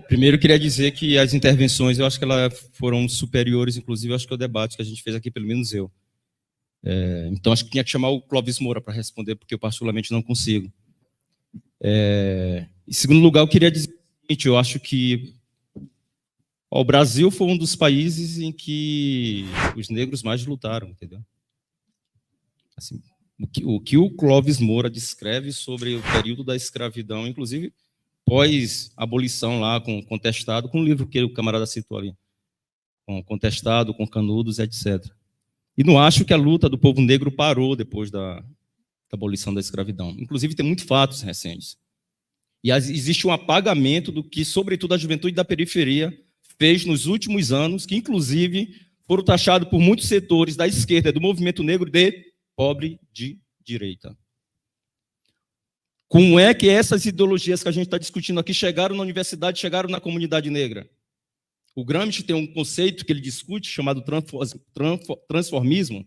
Primeiro, eu queria dizer que as intervenções, eu acho que elas foram superiores, inclusive, eu acho que o debate que a gente fez aqui, pelo menos eu. Então, acho que tinha que chamar o Clóvis Moura para responder, porque eu particularmente não consigo. Em segundo lugar, eu queria dizer o seguinte, eu acho que o Brasil foi um dos países em que os negros mais lutaram, entendeu? Assim, o que o Clóvis Moura descreve sobre o período da escravidão, inclusive pós-abolição lá, com Contestado, com o livro que o camarada citou ali, com Contestado, com Canudos, etc. E não acho que a luta do povo negro parou depois da abolição da escravidão. Inclusive, tem muitos fatos recentes. E existe um apagamento do que, sobretudo, a juventude da periferia fez nos últimos anos, que, inclusive, foram taxados por muitos setores da esquerda e do movimento negro de pobre de direita. Como é que essas ideologias que a gente está discutindo aqui chegaram na universidade, chegaram na comunidade negra? O Gramsci tem um conceito que ele discute, chamado transformismo,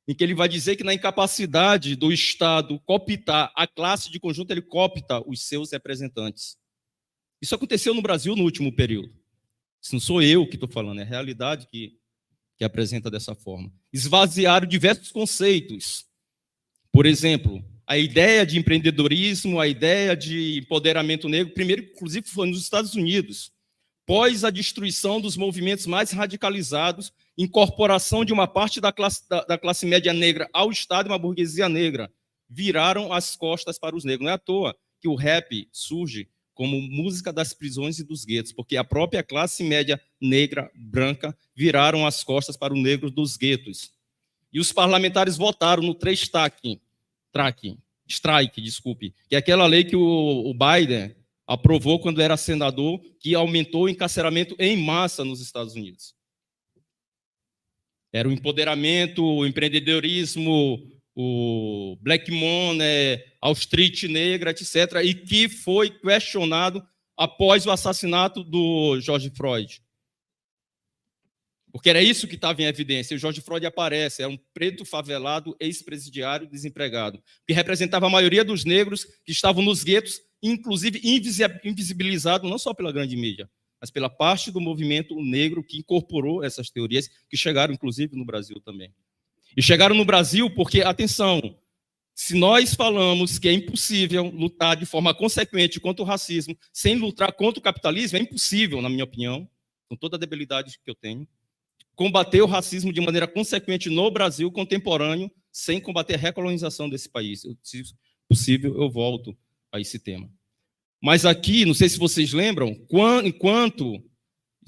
em que ele vai dizer que na incapacidade do Estado cooptar a classe de conjunto, ele coopta os seus representantes. Isso aconteceu no Brasil no último período. Isso não sou eu que estou falando, é a realidade que apresenta dessa forma. Esvaziaram diversos conceitos. Por exemplo, a ideia de empreendedorismo, a ideia de empoderamento negro, primeiro, inclusive, foi nos Estados Unidos. Pós a destruição dos movimentos mais radicalizados, incorporação de uma parte da classe média negra ao Estado e uma burguesia negra, viraram as costas para os negros. Não é à toa que o rap surge como música das prisões e dos guetos, porque a própria classe média negra, branca, viraram as costas para o negro dos guetos. E os parlamentares votaram no strike, que é aquela lei que o Biden aprovou quando era senador, que aumentou o encarceramento em massa nos Estados Unidos. Era o empoderamento, o empreendedorismo, o black money, a street negra, etc., e que foi questionado após o assassinato do George Floyd. Porque era isso que estava em evidência. O George Floyd aparece, era um preto favelado, ex-presidiário, desempregado, que representava a maioria dos negros que estavam nos guetos, inclusive invisibilizado não só pela grande mídia, mas pela parte do movimento negro que incorporou essas teorias, que chegaram, inclusive, no Brasil também. E chegaram no Brasil porque, atenção, se nós falamos que é impossível lutar de forma consequente contra o racismo sem lutar contra o capitalismo, é impossível, na minha opinião, com toda a debilidade que eu tenho, combater o racismo de maneira consequente no Brasil contemporâneo, sem combater a recolonização desse país. Se possível, eu volto a esse tema. Mas aqui, não sei se vocês lembram, enquanto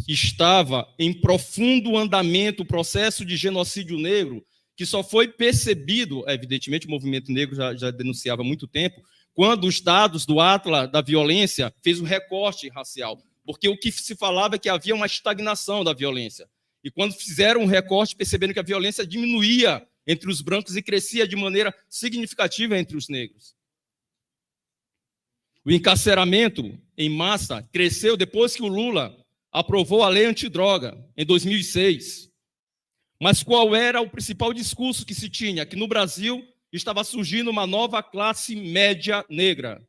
estava em profundo andamento o processo de genocídio negro, que só foi percebido, evidentemente o movimento negro já denunciava há muito tempo, quando os dados do Atlas da violência fez um recorte racial, porque o que se falava é que havia uma estagnação da violência. E quando fizeram um recorte, perceberam que a violência diminuía entre os brancos e crescia de maneira significativa entre os negros. O encarceramento em massa cresceu depois que o Lula aprovou a lei antidroga, em 2006. Mas qual era o principal discurso que se tinha? Que no Brasil estava surgindo uma nova classe média negra.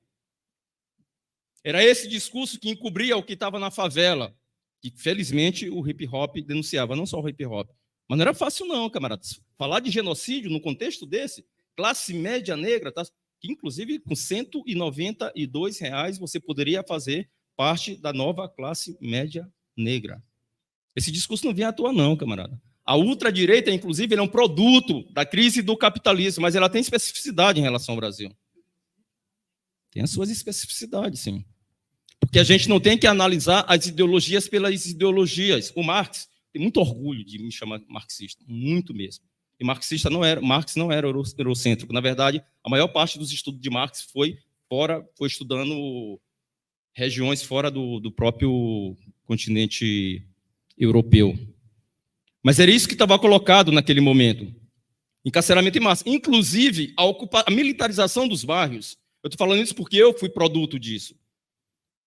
Era esse discurso que encobria o que estava na favela, que felizmente o hip-hop denunciava, não só o hip-hop. Mas não era fácil não, camaradas. Falar de genocídio no contexto desse, classe média negra, tá? Que inclusive com R$192 você poderia fazer parte da nova classe média negra. Esse discurso não vinha à toa não, camarada. A ultradireita, inclusive, é um produto da crise do capitalismo, mas ela tem especificidade em relação ao Brasil. Tem as suas especificidades, sim. Porque a gente não tem que analisar as ideologias pelas ideologias. O Marx tem muito orgulho de me chamar marxista, muito mesmo. E Marx não era eurocêntrico. Na verdade, a maior parte dos estudos de Marx foi estudando regiões fora do próprio continente europeu. Mas era isso que estava colocado naquele momento. Encarceramento em massa. Inclusive, a militarização dos bairros. Eu estou falando isso porque eu fui produto disso.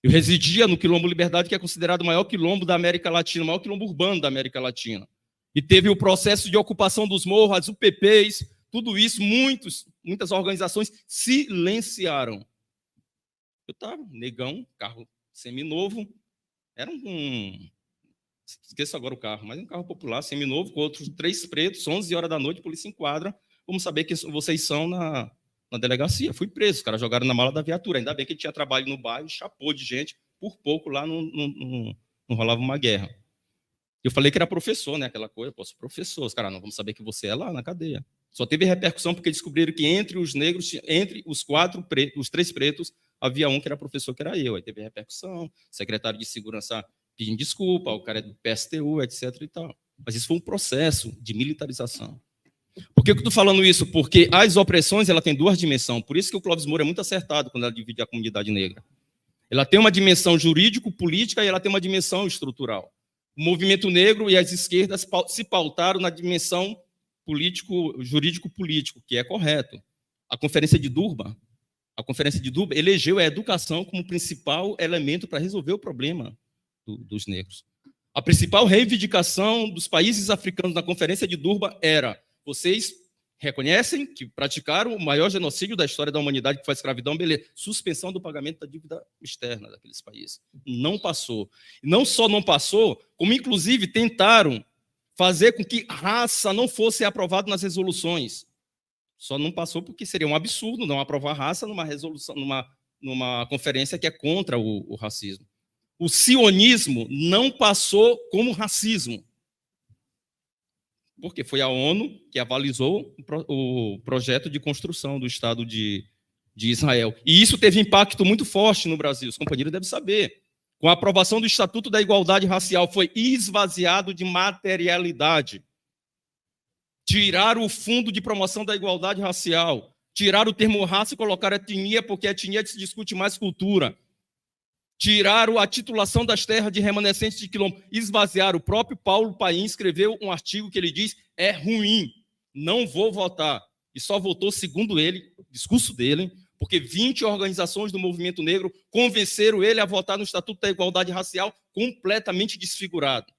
Eu residia no Quilombo Liberdade, que é considerado o maior quilombo da América Latina, o maior quilombo urbano da América Latina. E teve o processo de ocupação dos morros, as UPPs, tudo isso, muitos muitas organizações silenciaram. Eu estava, negão, carro seminovo, era esqueço agora o carro, mas um carro popular, seminovo, com outros 3 pretos, 11 horas da noite, a polícia enquadra, vamos saber que vocês são na delegacia. Fui preso, os caras jogaram na mala da viatura, ainda bem que tinha trabalho no bairro, chapou de gente, por pouco lá não rolava uma guerra. Eu falei que era professor, né, aquela coisa, pô, sou professor, os caras, não, vamos saber que você é lá na cadeia. Só teve repercussão porque descobriram que entre os negros, entre os 3 pretos, havia um que era professor, que era eu. Aí teve repercussão, secretário de segurança pedindo desculpa, o cara é do PSTU, etc. e tal. Mas isso foi um processo de militarização. Por que eu estou falando isso? Porque as opressões ela tem 2 dimensões. Por isso que o Clóvis Moura é muito acertado quando ela divide a comunidade negra. Ela tem uma dimensão jurídico-política e ela tem uma dimensão estrutural. O movimento negro e as esquerdas se pautaram na dimensão jurídico-político, que é correto. A Conferência de Durban elegeu a educação como principal elemento para resolver o problema dos negros. A principal reivindicação dos países africanos na Conferência de Durban era: vocês reconhecem que praticaram o maior genocídio da história da humanidade, que foi a escravidão, beleza, suspensão do pagamento da dívida externa daqueles países. Não passou. Não só não passou, como inclusive tentaram fazer com que raça não fosse aprovado nas resoluções. Só não passou porque seria um absurdo não aprovar raça numa resolução, numa conferência que é contra o racismo. O sionismo não passou como racismo, porque foi a ONU que avalizou o projeto de construção do Estado de Israel. E isso teve impacto muito forte no Brasil, os companheiros devem saber. Com a aprovação do Estatuto da Igualdade Racial, foi esvaziado de materialidade. Tiraram o Fundo de Promoção da Igualdade Racial, tiraram o termo raça e colocaram etnia, porque a etnia se discute mais cultura. Tiraram a titulação das terras de remanescentes de quilombo, esvaziaram. O próprio Paulo Paim escreveu um artigo que ele diz: é ruim, não vou votar. E só votou, segundo ele, discurso dele, porque 20 organizações do movimento negro convenceram ele a votar no Estatuto da Igualdade Racial completamente desfigurado.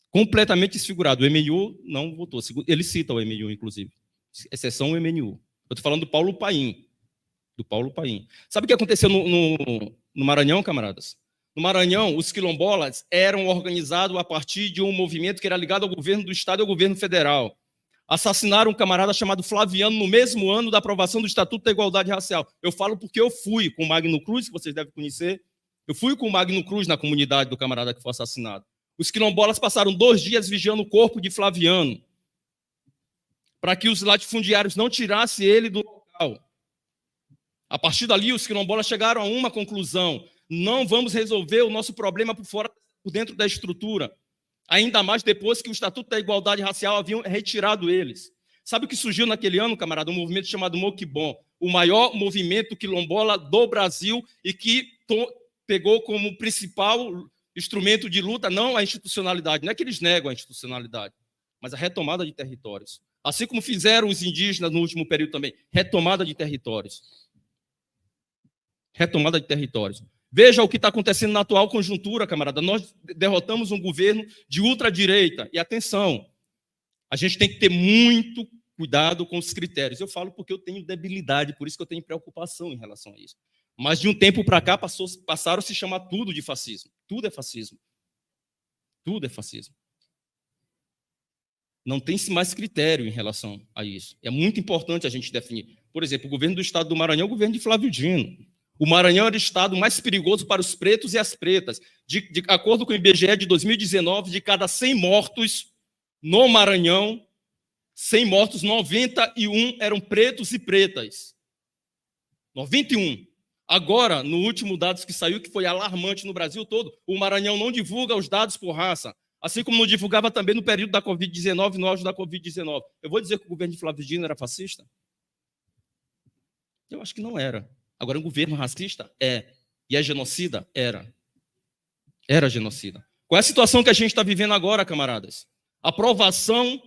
Completamente desfigurado. O MNU não votou. Ele cita o MNU, inclusive. Exceção o MNU. Eu estou falando do Paulo Paim. Do Paulo Paim. Sabe o que aconteceu no Maranhão, camaradas? No Maranhão, os quilombolas eram organizados a partir de um movimento que era ligado ao governo do Estado e ao governo federal. Assassinaram um camarada chamado Flaviano no mesmo ano da aprovação do Estatuto da Igualdade Racial. Eu falo porque eu fui com o Magno Cruz, que vocês devem conhecer. Eu fui com o Magno Cruz na comunidade do camarada que foi assassinado. Os quilombolas passaram 2 dias vigiando o corpo de Flaviano, para que os latifundiários não tirassem ele do local. A partir dali, os quilombolas chegaram a uma conclusão: não vamos resolver o nosso problema por dentro da estrutura. Ainda mais depois que o Estatuto da Igualdade Racial haviam retirado eles. Sabe o que surgiu naquele ano, camarada? Um movimento chamado Moquibon, o maior movimento quilombola do Brasil e que pegou como principal instrumento de luta não a institucionalidade, não é que eles negam a institucionalidade, mas a retomada de territórios. Assim como fizeram os indígenas no último período também, retomada de territórios. Retomada de territórios. Veja o que está acontecendo na atual conjuntura, camarada. Nós derrotamos um governo de ultradireita. E atenção, a gente tem que ter muito cuidado com os critérios. Eu falo porque eu tenho debilidade, por isso que eu tenho preocupação em relação a isso. Mas de um tempo para cá passaram a se chamar tudo de fascismo. Tudo é fascismo. Tudo é fascismo. Não tem-se mais critério em relação a isso. É muito importante a gente definir. Por exemplo, o governo do Estado do Maranhão é o governo de Flávio Dino. O Maranhão era o estado mais perigoso para os pretos e as pretas. De acordo com o IBGE de 2019, de cada 100 mortos no Maranhão, 100 mortos, 91 eram pretos e pretas. 91. Agora, no último dado que saiu, que foi alarmante no Brasil todo, o Maranhão não divulga os dados por raça, assim como não divulgava também no período da Covid-19, no auge da Covid-19. Eu vou dizer que o governo de Flávio Dino era fascista? Eu acho que não era. Agora, um governo racista? É. E é genocida? Era. Era genocida. Qual é a situação que a gente está vivendo agora, camaradas? Aprovação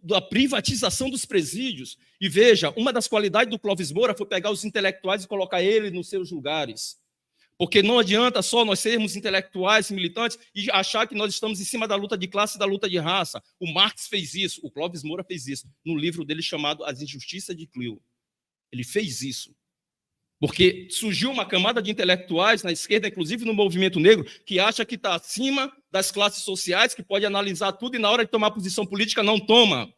da privatização dos presídios. E veja, uma das qualidades do Clóvis Moura foi pegar os intelectuais e colocar ele nos seus lugares. Porque não adianta só nós sermos intelectuais, militantes, e achar que nós estamos em cima da luta de classe e da luta de raça. O Marx fez isso, o Clóvis Moura fez isso, no livro dele chamado As Injustiças de Clio. Ele fez isso. Porque surgiu uma camada de intelectuais na esquerda, inclusive no movimento negro, que acha que está acima das classes sociais, que pode analisar tudo e na hora de tomar posição política não toma.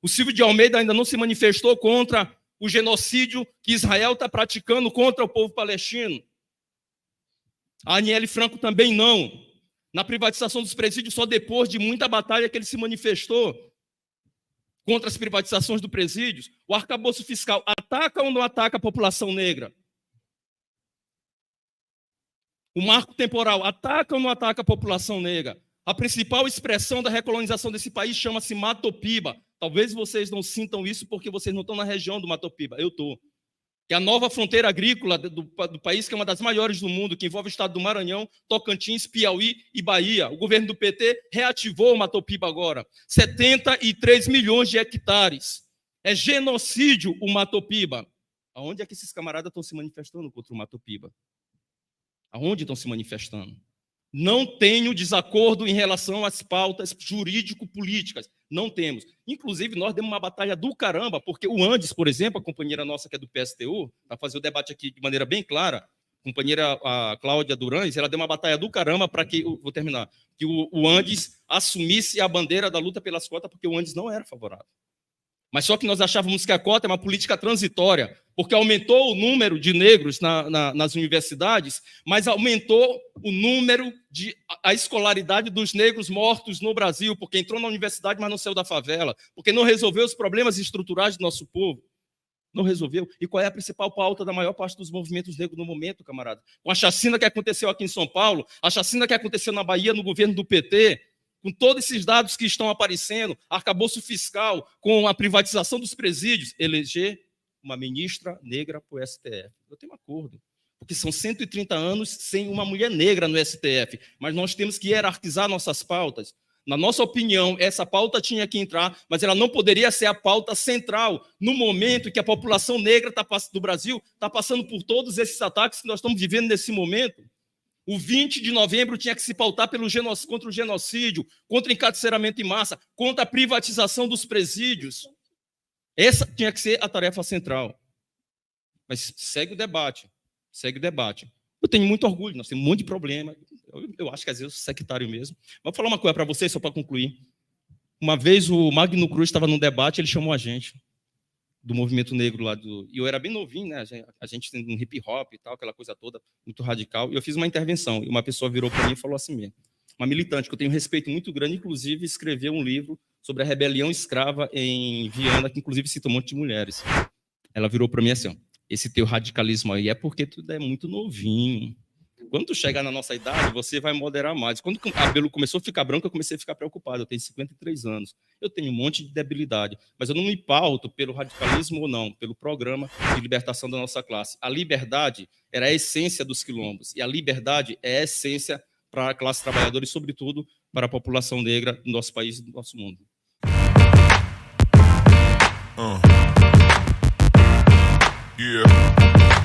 O Silvio de Almeida ainda não se manifestou contra o genocídio que Israel está praticando contra o povo palestino. A Aniele Franco também não. Na privatização dos presídios, só depois de muita batalha que ele se manifestou contra as privatizações dos presídios. O arcabouço fiscal ataca ou não ataca a população negra? O marco temporal ataca ou não ataca a população negra? A principal expressão da recolonização desse país chama-se Matopiba. Talvez vocês não sintam isso porque vocês não estão na região do Matopiba. Eu estou. Que é a nova fronteira agrícola do país, que é uma das maiores do mundo, que envolve o estado do Maranhão, Tocantins, Piauí e Bahia. O governo do PT reativou o Matopiba agora. 73 milhões de hectares. É genocídio o Matopiba. Aonde é que esses camaradas estão se manifestando contra o Matopiba? Aonde estão se manifestando? Não tenho desacordo em relação às pautas jurídico-políticas. Não temos. Inclusive, nós demos uma batalha do caramba, porque o Andes, por exemplo, a companheira nossa que é do PSTU, para fazer o debate aqui de maneira bem clara, a companheira a Cláudia Durães, ela deu uma batalha do caramba para que, vou terminar, que o Andes assumisse a bandeira da luta pelas cotas, porque o Andes não era favorável. Mas só que nós achávamos que a cota é uma política transitória, porque aumentou o número de negros nas universidades, mas aumentou o número a escolaridade dos negros mortos no Brasil, porque entrou na universidade, mas não saiu da favela, porque não resolveu os problemas estruturais do nosso povo. Não resolveu. E qual é a principal pauta da maior parte dos movimentos negros no momento, camarada? Com a chacina que aconteceu aqui em São Paulo, a chacina que aconteceu na Bahia no governo do PT, com todos esses dados que estão aparecendo, arcabouço fiscal, com a privatização dos presídios, eleger uma ministra negra para o STF. Eu tenho um acordo, porque são 130 anos sem uma mulher negra no STF, mas nós temos que hierarquizar nossas pautas. Na nossa opinião, essa pauta tinha que entrar, mas ela não poderia ser a pauta central, no momento em que a população negra do Brasil está passando por todos esses ataques que nós estamos vivendo nesse momento. O 20 de novembro tinha que se pautar contra o genocídio, contra o encarceramento em massa, contra a privatização dos presídios. Essa tinha que ser a tarefa central. Mas segue o debate, segue o debate. Eu tenho muito orgulho, nós temos um monte de problema. Eu acho que às vezes eu sou sectário mesmo. Vou falar uma coisa para vocês, só para concluir. Uma vez o Magno Cruz estava num debate, ele chamou a gente, do movimento negro lá e eu era bem novinho, né? A gente tem um hip hop e tal, aquela coisa toda muito radical, e eu fiz uma intervenção, e uma pessoa virou para mim e falou assim mesmo, uma militante que eu tenho um respeito muito grande, inclusive escreveu um livro sobre a rebelião escrava em Viana, que inclusive cita um monte de mulheres. Ela virou para mim assim, ó, esse teu radicalismo aí é porque tu é muito novinho. Quando tu chegar na nossa idade, você vai moderar mais. Quando o cabelo começou a ficar branco, eu comecei a ficar preocupado. Eu tenho 53 anos. Eu tenho um monte de debilidade. Mas eu não me pauto pelo radicalismo ou não, pelo programa de libertação da nossa classe. A liberdade era a essência dos quilombos. E a liberdade é a essência para a classe trabalhadora e, sobretudo, para a população negra do nosso país e do nosso mundo. Yeah.